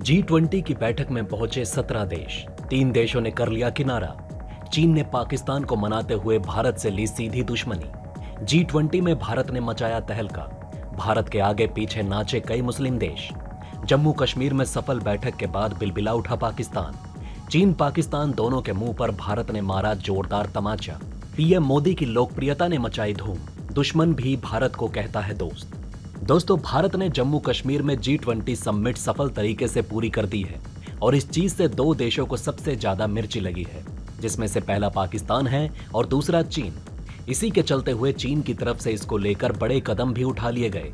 G20 की बैठक में पहुंचे 17 देश। 3 देशों ने कर लिया किनारा। चीन ने पाकिस्तान को मनाते हुए भारत से ली सीधी दुश्मनी। G20 में भारत ने मचाया तहलका। भारत के आगे पीछे नाचे कई मुस्लिम देश। जम्मू कश्मीर में सफल बैठक के बाद बिलबिला उठा पाकिस्तान। चीन पाकिस्तान दोनों के मुंह पर भारत ने मारा जोरदार तमाचा। पीएम मोदी की लोकप्रियता ने मचाई धूम। दुश्मन भी भारत को कहता है दोस्त। दोस्तों, भारत ने जम्मू कश्मीर में G20 समिट सफल तरीके से पूरी कर दी है और इस चीज से 2 देशों को सबसे ज्यादा मिर्ची लगी है, जिसमें से पहला पाकिस्तान है और दूसरा चीन। इसी के चलते हुए चीन की तरफ से इसको लेकर बड़े कदम भी उठा लिए गए।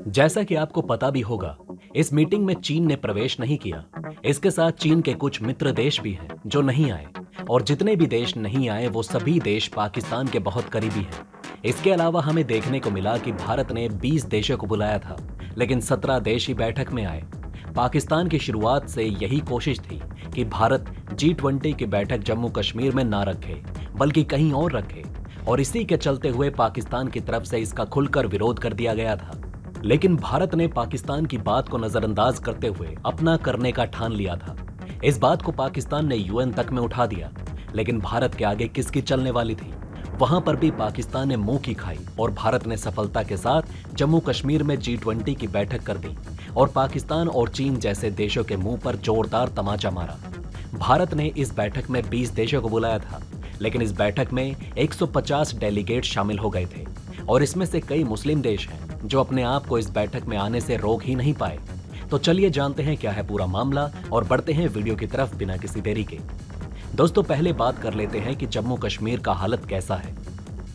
जैसा कि आपको पता भी होगा, इस मीटिंग में चीन ने प्रवेश नहीं किया। इसके साथ चीन के कुछ मित्र देश भी हैं जो नहीं आए, और जितने भी देश नहीं आए वो सभी देश पाकिस्तान के बहुत करीबी हैं। इसके अलावा हमें देखने को मिला कि भारत ने 20 देशों को बुलाया था, लेकिन 17 देश ही बैठक में आए। पाकिस्तान की शुरुआत से यही कोशिश थी कि भारत G20 की बैठक जम्मू कश्मीर में ना रखे, बल्कि कहीं और रखे, और इसी के चलते हुए पाकिस्तान की तरफ से इसका खुलकर विरोध कर दिया गया था। लेकिन भारत ने पाकिस्तान की बात को नजरअंदाज करते हुए अपना करने का ठान लिया था। इस बात को पाकिस्तान ने UN तक में उठा दिया, लेकिन भारत के आगे किसकी चलने वाली थी? वहां पर भी पाकिस्तान ने मुंह की खाई और भारत ने सफलता के साथ जम्मू कश्मीर में G20 की बैठक कर दी और पाकिस्तान और चीन जैसे देशों के मुंह पर जोरदार तमाचा मारा। भारत ने इस बैठक में 20 देशों को बुलाया था, लेकिन इस बैठक में 150 डेलीगेट शामिल हो गए थे, और इसमें से कई मुस्लिम देश हैं जो अपने आप को इस बैठक में आने से रोक ही नहीं पाए। तो चलिए जानते हैं क्या है पूरा मामला और बढ़ते हैं वीडियो की तरफ बिना किसी देरी के। दोस्तों, पहले बात कर लेते हैं कि जम्मू कश्मीर का हालत कैसा है।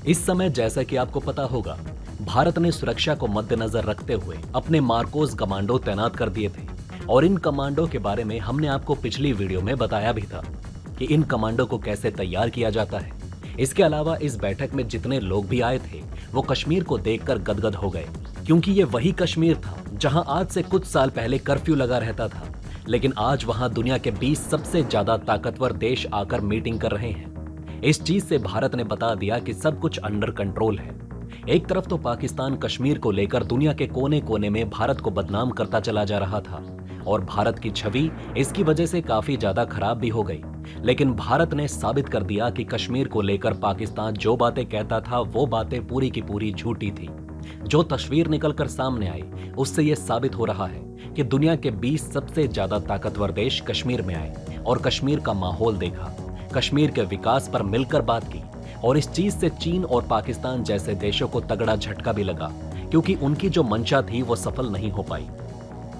इस समय जैसा कि आपको पता होगा, भारत ने सुरक्षा को मद्देनजर रखते हुए अपने मार्कोस कमांडो तैनात कर दिए थे, और इन कमांडो के बारे में हमने आपको पिछली वीडियो में बताया भी था कि इन कमांडो को कैसे तैयार किया जाता है। इसके अलावा इस बैठक में जितने लोग भी आए थे वो कश्मीर को देखकर गदगद हो गए, क्योंकि ये वही कश्मीर था जहां आज से कुछ साल पहले कर्फ्यू लगा रहता था, लेकिन आज वहां दुनिया के 20 सबसे ज्यादा ताकतवर देश आकर मीटिंग कर रहे हैं। इस चीज से भारत ने बता दिया कि सब कुछ अंडर कंट्रोल है। एक तरफ तो पाकिस्तान कश्मीर को लेकर दुनिया के कोने कोने में भारत को बदनाम करता चला जा रहा था, और भारत की छवि इसकी वजह से काफी ज्यादा खराब भी हो गई। लेकिन भारत ने साबित कर दिया कि कश्मीर को लेकर पाकिस्तान जो बातें कहता था वो बातें पूरी की पूरी झूठी थी। जो तस्वीर निकलकर सामने आई उससे यह साबित हो रहा है कि दुनिया के 20 सबसे ज्यादा ताकतवर देश कश्मीर में आए और कश्मीर का माहौल देखा, कश्मीर के विकास पर मिलकर बात की, और इस चीज से चीन और पाकिस्तान जैसे देशों को तगड़ा झटका भी लगा, क्योंकि उनकी जो मंशा थी वो सफल नहीं हो पाई।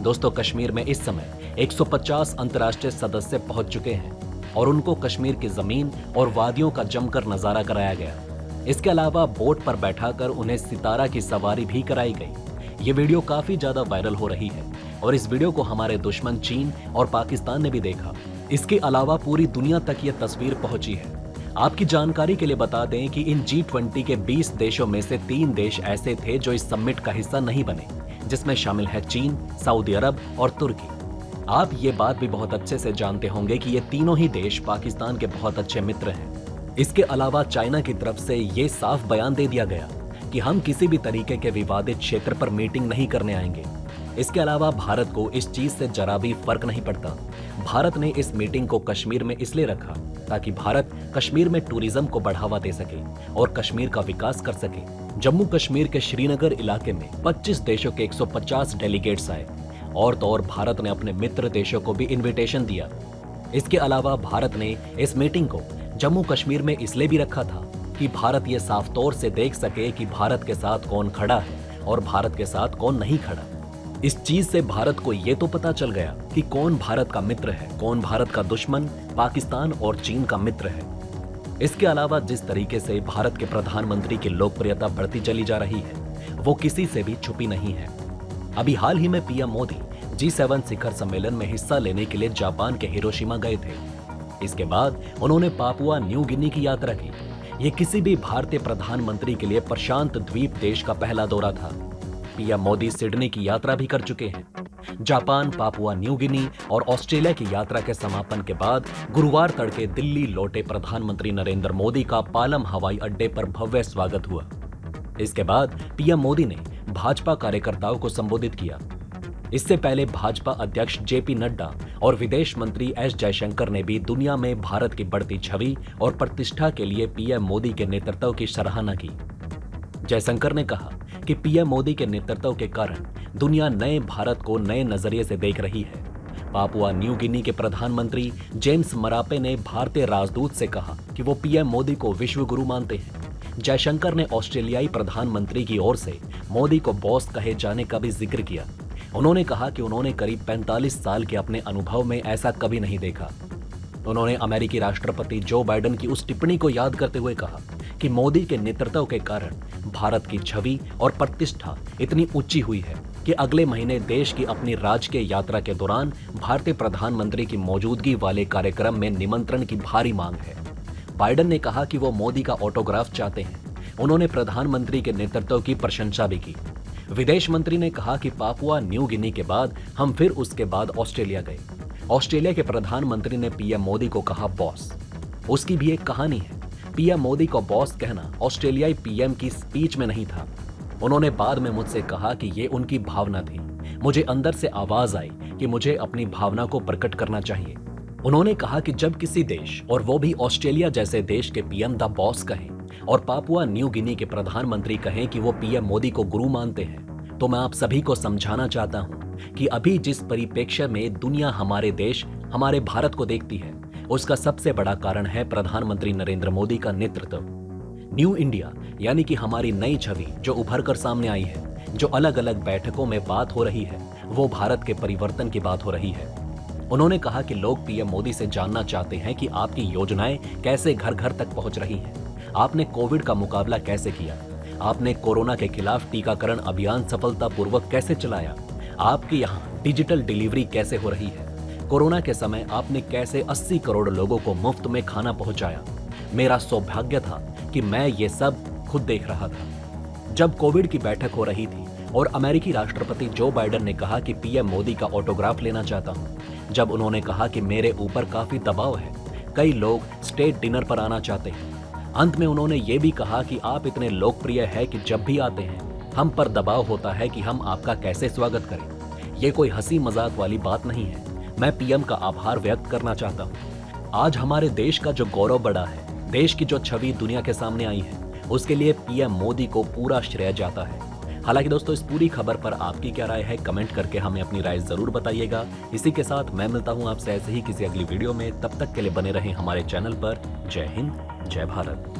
दोस्तों, कश्मीर में इस समय 150 अंतर्राष्ट्रीय सदस्य पहुंच चुके हैं और उनको कश्मीर की जमीन और वादियों का जमकर नजारा कराया गया। इसके अलावा बोट पर बैठाकर उन्हें सितारा की सवारी भी कराई गई। ये वीडियो काफी ज्यादा वायरल हो रही है और इस वीडियो को हमारे दुश्मन चीन और पाकिस्तान ने भी देखा। इसके अलावा पूरी दुनिया तक ये तस्वीर पहुंची है। आपकी जानकारी के लिए बता दें कि इन G20 के 20 देशों में से 3 देश ऐसे थे जो इस समिट का हिस्सा नहीं बने, जिसमें शामिल है चीन, सऊदी अरब और तुर्की। आप ये बात भी बहुत अच्छे से जानते होंगे कि ये तीनों ही देश पाकिस्तान के बहुत अच्छे मित्र हैं। इसके अलावा चाइना की तरफ से ये साफ बयान दे दिया गया कि हम किसी भी तरीके के विवादित क्षेत्र पर मीटिंग नहीं करने आएंगे। इसके अलावा भारत को इस चीज से जरा भी फर्क नहीं पड़ता। भारत ने इस मीटिंग को कश्मीर में इसलिए रखा ताकि भारत कश्मीर में टूरिज्म को बढ़ावा दे सके और कश्मीर का विकास कर सके। जम्मू कश्मीर के श्रीनगर इलाके में 25 देशों के 150 डेलीगेट्स आए, और तो और भारत ने अपने मित्र देशों को भी इन्विटेशन दिया। इसके अलावा भारत ने इस मीटिंग को जम्मू कश्मीर में इसलिए भी रखा था कि भारत ये साफ तौर से देख सके कि भारत के साथ कौन खड़ा है और भारत के साथ कौन नहीं खड़ा। इस चीज से भारत को ये तो पता चल गया कि कौन भारत का मित्र है, कौन भारत का दुश्मन, पाकिस्तान और चीन का मित्र है। इसके अलावा जिस तरीके से भारत के प्रधानमंत्री की लोकप्रियता बढ़ती चली जा रही है वो किसी से भी छुपी नहीं है। अभी हाल ही में पीएम मोदी G7 शिखर सम्मेलन में हिस्सा लेने के लिए जापान के हिरोशिमा गए थे। इसके बाद उन्होंने पापुआ न्यू गिनी की यात्रा की। ये किसी भी भारतीय प्रधानमंत्री के लिए प्रशांत द्वीप देश का पहला दौरा था। पीएम मोदी सिडनी की यात्रा भी कर चुके हैं। जापान, पापुआ न्यू गिनी और ऑस्ट्रेलिया की यात्रा के समापन के बाद गुरुवार तड़के दिल्ली लौटे प्रधानमंत्री नरेंद्र मोदी का पालम हवाई अड्डे पर भव्य स्वागत हुआ। इसके बाद पीएम मोदी ने भाजपा कार्यकर्ताओं को संबोधित किया। इससे पहले भाजपा अध्यक्ष जेपी नड्डा और विदेश मंत्री एस जयशंकर ने भी दुनिया में भारत की बढ़ती छवि और प्रतिष्ठा के लिए पीएम मोदी के नेतृत्व की सराहना की। जयशंकर ने कहा कि पीएम मोदी के नेतृत्व के कारण दुनिया नए भारत को नए नजरिए से देख रही है। पापुआ न्यू गिनी के प्रधानमंत्री जेम्स मरापे ने भारतीय राजदूत से कहा कि वो पीएम मोदी को विश्व गुरु मानते हैं। जयशंकर ने ऑस्ट्रेलियाई प्रधानमंत्री की ओर से मोदी को बॉस कहे जाने का भी जिक्र किया। उन्होंने कहा कि उन्होंने करीब 45 साल के अपने अनुभव में ऐसा कभी नहीं देखा। उन्होंने अमेरिकी राष्ट्रपति जो बाइडेन की उस टिप्पणी को याद करते हुए कहा कि मोदी के नेतृत्व के कारण भारत की छवि और प्रतिष्ठा इतनी ऊंची हुई है कि अगले महीने देश की अपनी राजकीय यात्रा के दौरान भारतीय प्रधानमंत्री की मौजूदगी वाले कार्यक्रम में निमंत्रण की भारी मांग है। बाइडेन ने कहा कि वो मोदी का ऑटोग्राफ चाहते हैं। उन्होंने प्रधानमंत्री के नेतृत्व की प्रशंसा भी की। विदेश मंत्री ने कहा कि पापुआ न्यू गिनी के बाद हम फिर उसके बाद ऑस्ट्रेलिया गए। ऑस्ट्रेलिया के प्रधानमंत्री ने पीएम मोदी को कहा बॉस। उसकी भी एक कहानी है। पीएम मोदी को बॉस कहना ऑस्ट्रेलियाई पीएम की स्पीच में नहीं था। उन्होंने बाद में मुझसे कहा कि ये उनकी भावना थी। मुझे अंदर से आवाज आई कि मुझे अपनी भावना को प्रकट करना चाहिए। उन्होंने कहा कि जब किसी देश और वो भी ऑस्ट्रेलिया जैसे देश के पीएम द बॉस कहें और पापुआ न्यू गिनी के प्रधानमंत्री कहें कि वो पीएम मोदी को गुरु मानते हैं, तो मैं आप सभी को समझाना चाहता हूं कि अभी जिस परिप्रेक्ष्य में दुनिया हमारे देश, हमारे भारत को देखती है, उसका सबसे बड़ा कारण है प्रधानमंत्री नरेंद्र मोदी का नेतृत्व। न्यू इंडिया यानी कि हमारी नई छवि जो उभर कर सामने आई है, जो अलग अलग बैठकों में बात हो रही है, वो भारत के परिवर्तन की बात हो रही है। उन्होंने कहा कि लोग पीएम मोदी से जानना चाहते हैं कि आपकी योजनाएं कैसे घर घर तक पहुंच रही हैं। आपने कोविड का मुकाबला कैसे किया? आपने कोरोना के खिलाफ टीकाकरण अभियान सफलतापूर्वक कैसे चलाया? आपके यहाँ डिजिटल डिलीवरी कैसे हो रही है? कोरोना के समय आपने कैसे 80 करोड़ लोगों को मुफ्त में खाना पहुंचाया? मेरा सौभाग्य था कि मैं ये सब खुद देख रहा था। जब कोविड की बैठक हो रही थी और अमेरिकी राष्ट्रपति जो बाइडेन ने कहा कि पीएम मोदी का ऑटोग्राफ लेना चाहता हूं, जब उन्होंने कहा कि मेरे ऊपर काफी दबाव है, कई लोग स्टेट डिनर पर आना चाहते हैं, अंत में उन्होंने ये भी कहा कि आप इतने लोकप्रिय हैं कि जब भी आते हैं हम पर दबाव होता है कि हम आपका कैसे स्वागत करें। ये कोई हंसी मजाक वाली बात नहीं है। मैं पीएम का आभार व्यक्त करना चाहता हूँ। आज हमारे देश का जो गौरव बढ़ा है, देश की जो छवि दुनिया के सामने आई है, उसके लिए पीएम मोदी को पूरा श्रेय जाता है। हालांकि दोस्तों, इस पूरी खबर पर आपकी क्या राय है, कमेंट करके हमें अपनी राय जरूर बताइएगा। इसी के साथ मैं मिलता हूं आपसे ऐसे ही किसी अगली वीडियो में। तब तक के लिए बने रहें हमारे चैनल पर। जय हिंद, जय भारत।